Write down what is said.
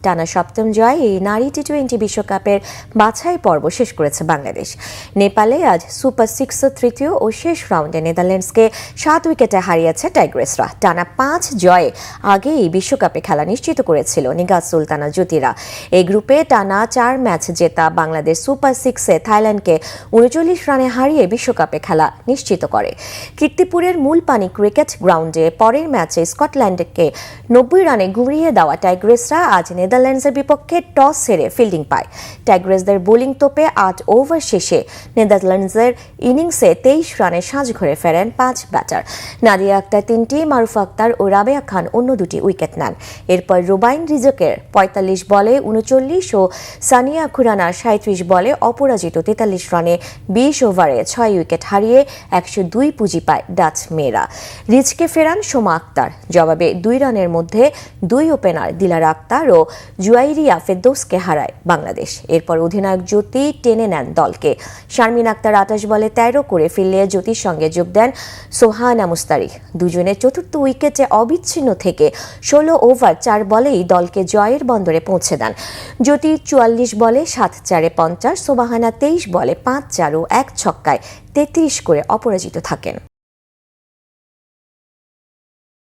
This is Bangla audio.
টানা সপ্তম জয় এই নারী টি-20 বিশ্বকাপের বাছাই পর্ব শেষ করেছে বাংলাদেশ। নেপালে আজ সুপার 6 তৃতীয় ও শেষ রাউন্ডে নেদারল্যান্ডসকে 7 উইকেটে হারিয়েছে টাইগ্রেসরা। টানা 5 জয়ে আগেই বিশ্বকাপে খেলা নিশ্চিত করেছিল নিগাত সুলতানা জ্যোতিরা। এই গ্রুপে টানা 4 ম্যাচ জেতা বাংলাদেশ সুপার 6-এ থাইল্যান্ডকে 39 রানে হারিয়ে বিশ্বকাপে খেলা নিশ্চিত করে। কীর্তিপুরের মূলপানি ক্রিকেট গ্রাউন্ডে পরের ম্যাচে স্কটল্যান্ডকে 90 রানে ঘুরিয়ে দেওয়া টাইগ্রেসরা আজ নেদারল্যান্ডসের বিপক্ষে টস হেরে ফিল্ডিং পায়। টাইগ্রেসদের বোলিং তোপে 8 ওভার শেষে নেদারল্যান্ডসের ইনিংসে 23 রানে সাজঘরে ফেরেন 5 ব্যাটার। নাদিয়া আক্তার 3টি, মারুফা আক্তার ও রাবেয়া খান অন্য 2টি উইকেট নেন। এরপর রুবাইন রিজকের 45 বলে 39 ও সানিয়া খুরানার 37 বলে অপরাজিত 43 রানে 20 ওভারে 6 উইকেট হারিয়ে 102 পুঁজি পায় ডাচ মেয়েরা। রিজকে ফেরান সোমা আক্তার। জবাবে 2 রানের মধ্যে 2 ওপেনার দিলারা আক্তার ও জুয়াইরিয়া ফেরদৌসকে হারায় বাংলাদেশ। এরপর অধিনায়ক জ্যোতি টেনে নেন দলকে। শারমিন আক্তার 28 বলে 13 করে ফিরলে জ্যোতির সঙ্গে যোগ দেন সোহানা মুস্তারিক। দুজনের চতুর্থ উইকেটে অবিচ্ছিন্ন থেকে 16 ওভার 4 বলেই দলকে জয়ের বন্দরে পৌঁছে দেন। জ্যোতি 44 বলে 7-4-এ 50, সোহানা 23 বলে 5-4 ও 1 ছক্কায় 33 করে অপরাজিত থাকেন।